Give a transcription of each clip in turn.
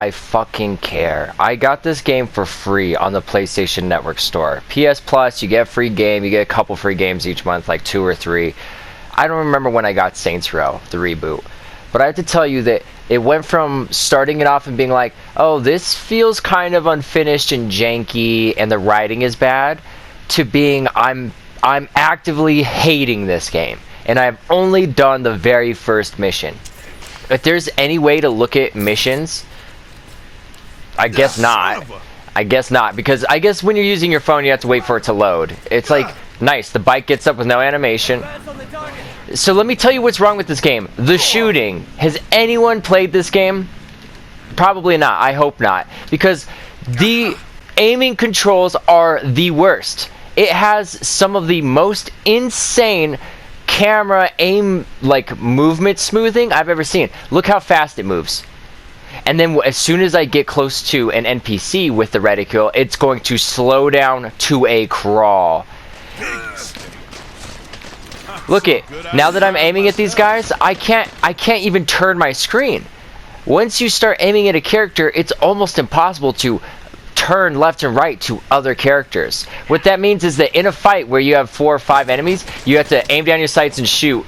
I fucking care. I got this game for free on the PlayStation Network store. PS Plus, you get a free game, you get a couple free games each month, like 2 or 3. I don't remember when I got Saints Row, the reboot. But I have to tell you that it went from starting it off and being like, oh, this feels kind of unfinished and janky and the writing is bad, to being, I'm actively hating this game. And I've only done the very first mission. If there's any way to look at missions, I guess not. I guess not, because I guess when you're using your phone, you have to wait for it to load. It's like, nice, the bike gets up with no animation. So let me tell you what's wrong with this game. The shooting. Has anyone played this game? Probably not. I hope not. Because the aiming controls are the worst. It has some of the most insane camera aim, like, movement smoothing I've ever seen. Look how fast it moves. And then as soon as I get close to an NPC with the reticule, it's going to slow down to a crawl. Look it. Now that I'm aiming at these guys, I can't even turn my screen. Once you start aiming at a character, it's almost impossible to turn left and right to other characters. What that means is that in a fight where you have 4 or 5 enemies, you have to aim down your sights and shoot.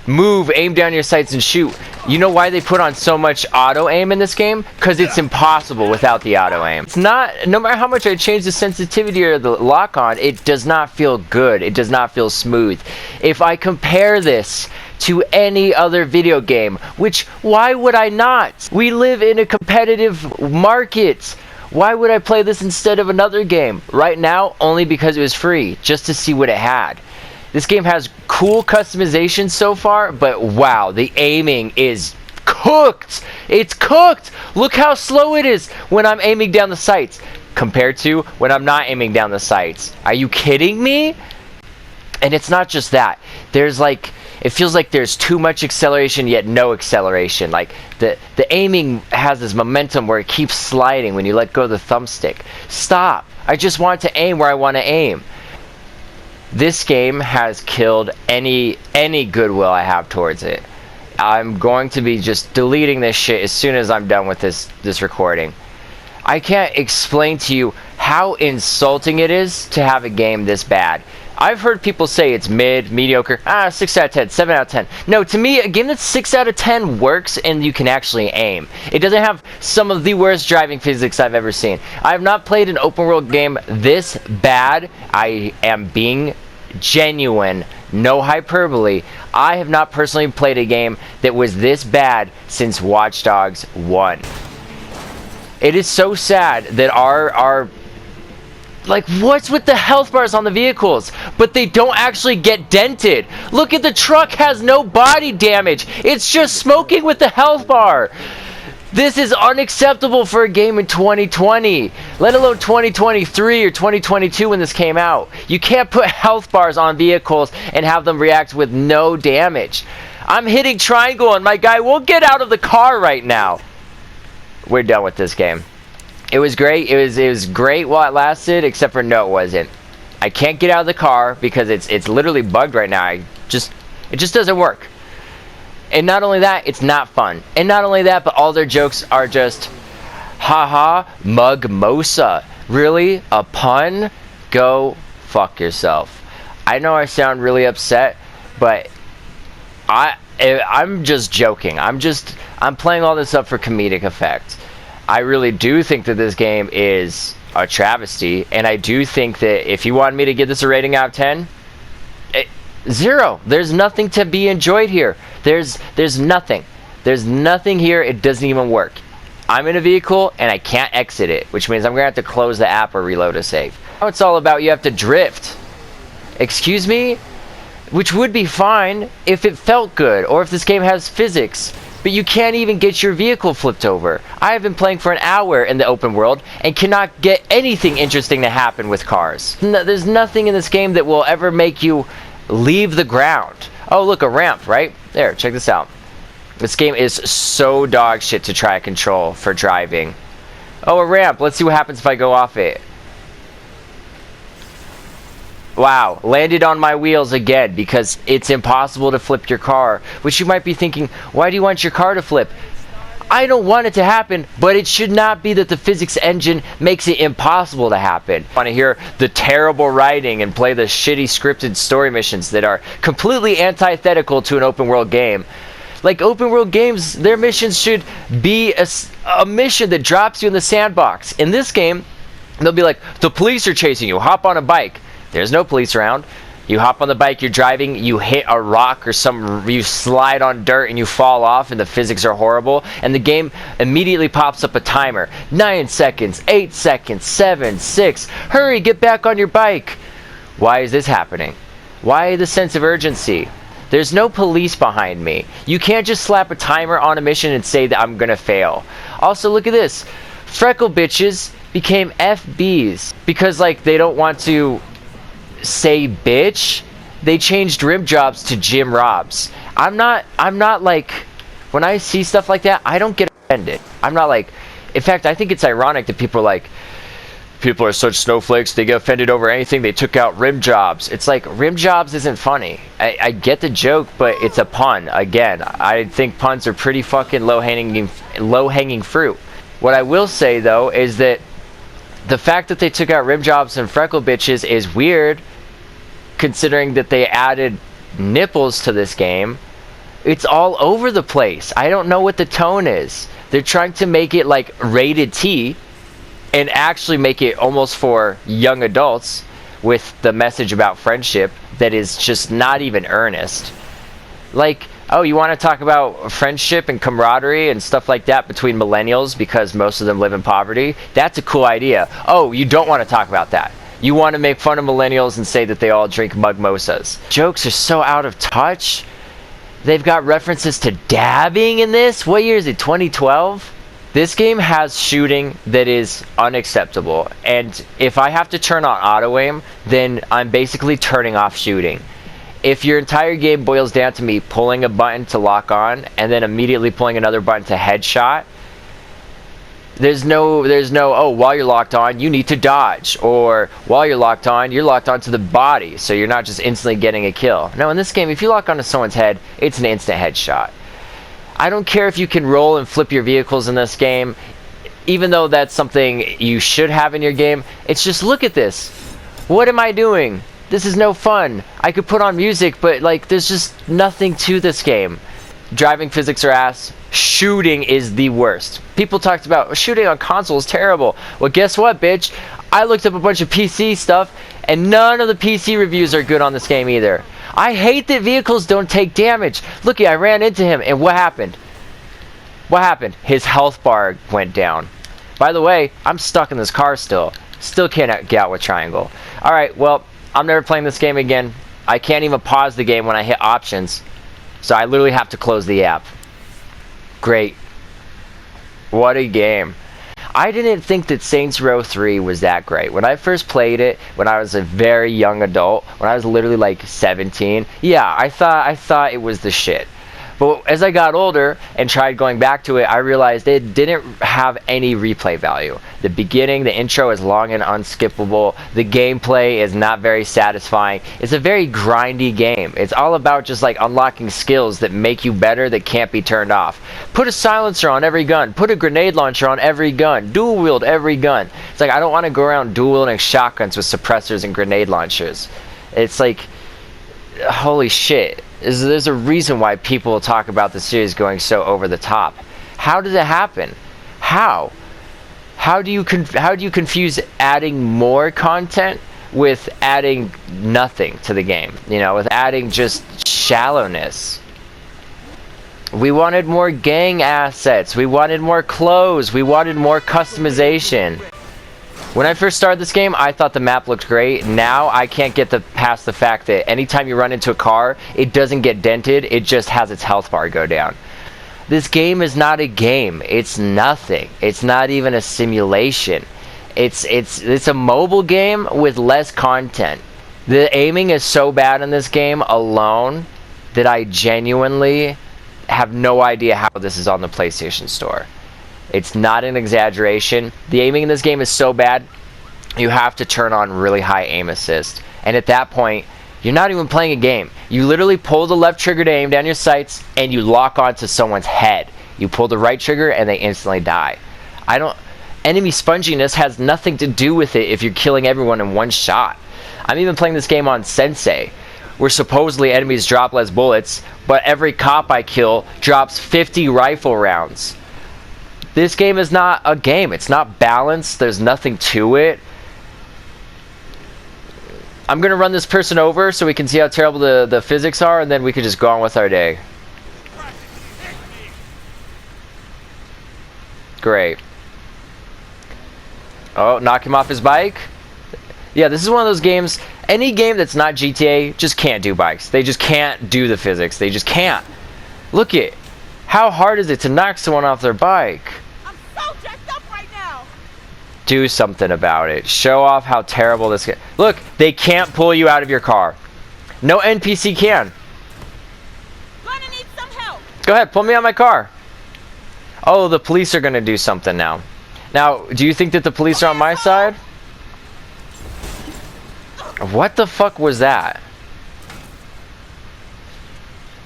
Move, aim down your sights and shoot. You know why they put on so much auto aim in this game? Because it's impossible without the auto aim. It's not, no matter how much I change the sensitivity or the lock on, it does not feel good. It does not feel smooth. If I compare this to any other video game, which, why would I not? We live in a competitive market. Why would I play this instead of another game? Right now, only because it was free, just to see what it had. This game has cool customization so far, but wow, the aiming is cooked. It's cooked. Look how slow it is when I'm aiming down the sights compared to when I'm not aiming down the sights. Are you kidding me? And it's not just that. There's like, it feels like there's too much acceleration yet no acceleration. Like the aiming has this momentum where it keeps sliding when you let go of the thumbstick. Stop. I just want to aim where I want to aim. This game has killed any goodwill I have towards it. I'm going to be just deleting this shit as soon as I'm done with this recording. I can't explain to you how insulting it is to have a game this bad. I've heard people say it's mediocre, 6 out of 10, 7 out of 10. No, to me, a game that's 6 out of 10 works and you can actually aim. It doesn't have some of the worst driving physics I've ever seen. I have not played an open world game this bad. I am being genuine, no hyperbole. I have not personally played a game that was this bad since Watch Dogs 1. It is so sad that our like, what's with the health bars on the vehicles? But they don't actually get dented. Look at the truck, has no body damage. It's just smoking with the health bar. This is unacceptable for a game in 2020, let alone 2023 or 2022 when this came out. You can't put health bars on vehicles and have them react with no damage. I'm hitting triangle and my guy won't get out of the car right now. We're done with this game. It was great. It was great while it lasted, except for no, it wasn't. I can't get out of the car because it's literally bugged right now. It just doesn't work. And not only that, it's not fun. And not only that, but all their jokes are just, haha, mugmosa. Really? A pun? Go fuck yourself. I know I sound really upset, but I'm just joking. I'm playing all this up for comedic effect. I really do think that this game is a travesty, and I do think that if you want me to give this a rating out of 10, 0. There's nothing to be enjoyed here. There's nothing. There's nothing here. It doesn't even work. I'm in a vehicle and I can't exit it, which means I'm gonna have to close the app or reload a save. Now it's all about you have to drift. Excuse me? Which would be fine if it felt good or if this game has physics. But you can't even get your vehicle flipped over. I have been playing for an hour in the open world and cannot get anything interesting to happen with cars. There's nothing in this game that will ever make you leave the ground. Oh, look, a ramp, right? There, check this out. This game is so dog shit to try to control for driving. Oh, a ramp. Let's see what happens if I go off it. Wow, landed on my wheels again because it's impossible to flip your car. Which you might be thinking, why do you want your car to flip? I don't want it to happen, but it should not be that the physics engine makes it impossible to happen. I want to hear the terrible writing and play the shitty scripted story missions that are completely antithetical to an open world game. Like, open world games, their missions should be a mission that drops you in the sandbox. In this game, they'll be like, the police are chasing you, hop on a bike. There's no police around. You hop on the bike, you're driving, you hit a rock or you slide on dirt and you fall off, and the physics are horrible, and the game immediately pops up a timer. 9 seconds, 8 seconds, 7, 6, hurry, get back on your bike. Why is this happening? Why the sense of urgency? There's no police behind me. You can't just slap a timer on a mission and say that I'm gonna fail. Also, look at this. Freckle bitches became FBs because, like, they don't want to say bitch. They changed rim jobs to Jim Robs. I'm not like, when I see stuff like that, I don't get offended. I'm not like, in fact, I think it's ironic that people are like, people are such snowflakes, they get offended over anything, they took out rim jobs. It's like, rim jobs isn't funny. I get the joke, but it's a pun. Again, I think puns are pretty fucking low-hanging fruit. What I will say, though, is that the fact that they took out rim jobs and freckle bitches is weird, considering that they added nipples to this game. It's all over the place. I don't know what the tone is. They're trying to make it like rated T and actually make it almost for young adults with the message about friendship that is just not even earnest. Like, oh, you want to talk about friendship and camaraderie and stuff like that between millennials because most of them live in poverty? That's a cool idea. Oh, you don't want to talk about that. You want to make fun of millennials and say that they all drink mugmosas. Jokes are so out of touch. They've got references to dabbing in this. What year is it, 2012? This game has shooting that is unacceptable. And if I have to turn on auto-aim, then I'm basically turning off shooting. If your entire game boils down to me pulling a button to lock on and then immediately pulling another button to headshot, there's no, oh, while you're locked on, you need to dodge. Or while you're locked onto the body, so you're not just instantly getting a kill. No, in this game, if you lock onto someone's head, it's an instant headshot. I don't care if you can roll and flip your vehicles in this game, even though that's something you should have in your game. It's just, look at this. What am I doing? This is no fun. I could put on music, but like, there's just nothing to this game. Driving physics are ass. Shooting is the worst. People talked about shooting on console is terrible. Well, guess what, bitch? I looked up a bunch of PC stuff, and none of the PC reviews are good on this game either. I hate that vehicles don't take damage. Looky, I ran into him, and what happened? What happened? His health bar went down. By the way, I'm stuck in this car still. Still can't get out with triangle. Alright, well, I'm never playing this game again. I can't even pause the game when I hit options. So I literally have to close the app. Great. What a game. I didn't think that Saints Row 3 was that great. When I first played it, when I was a very young adult, when I was literally like 17, yeah, I thought it was the shit. But as I got older and tried going back to it, I realized it didn't have any replay value. The beginning, the intro is long and unskippable. The gameplay is not very satisfying. It's a very grindy game. It's all about just like unlocking skills that make you better that can't be turned off. Put a silencer on every gun. Put a grenade launcher on every gun. Dual wield every gun. It's like, I don't want to go around dual wielding shotguns with suppressors and grenade launchers. It's like, holy shit. There's a reason why people talk about the series going so over the top. How did it happen? How do you confuse adding more content with adding nothing to the game? You know, with adding just shallowness. We wanted more gang assets. We wanted more clothes. We wanted more customization. When I first started this game, I thought the map looked great. Now, I can't get past the fact that anytime you run into a car, it doesn't get dented, it just has its health bar go down. This game is not a game. It's nothing. It's not even a simulation. It's a mobile game with less content. The aiming is so bad in this game alone that I genuinely have no idea how this is on the PlayStation Store. It's not an exaggeration. The aiming in this game is so bad, you have to turn on really high aim assist. And at that point, you're not even playing a game. You literally pull the left trigger to aim down your sights, and you lock onto someone's head. You pull the right trigger and they instantly die. Enemy sponginess has nothing to do with it if you're killing everyone in one shot. I'm even playing this game on Sensei, where supposedly enemies drop less bullets, but every cop I kill drops 50 rifle rounds. This game is not a game. It's not balanced. There's nothing to it. I'm going to run this person over so we can see how terrible the physics are, and then we can just go on with our day. Great. Oh, knock him off his bike. Yeah, this is one of those games, any game that's not GTA just can't do bikes. They just can't do the physics. They just can't. Look it. How hard is it to knock someone off their bike? I'm so jacked up right now. Do something about it. Show off how terrible this game. Look, they can't pull you out of your car. No NPC can. Gonna need some help. Go ahead, pull me out of my car. Oh, the police are gonna do something now. Now, do you think that the police are on my side? What the fuck was that?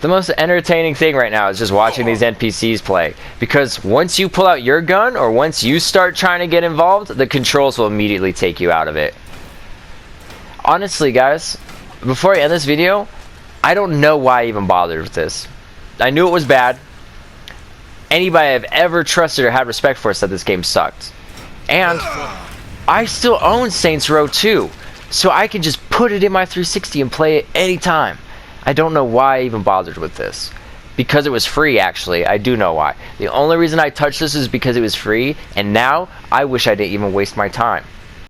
The most entertaining thing right now is just watching these NPCs play. Because once you pull out your gun, or once you start trying to get involved, the controls will immediately take you out of it. Honestly, guys, before I end this video, I don't know why I even bothered with this. I knew it was bad. Anybody I've ever trusted or had respect for said this game sucked. And I still own Saints Row 2, so I can just put it in my 360 and play it anytime. I don't know why I even bothered with this. Because it was free, actually. I do know why. The only reason I touched this is because it was free, and now I wish I didn't even waste my time.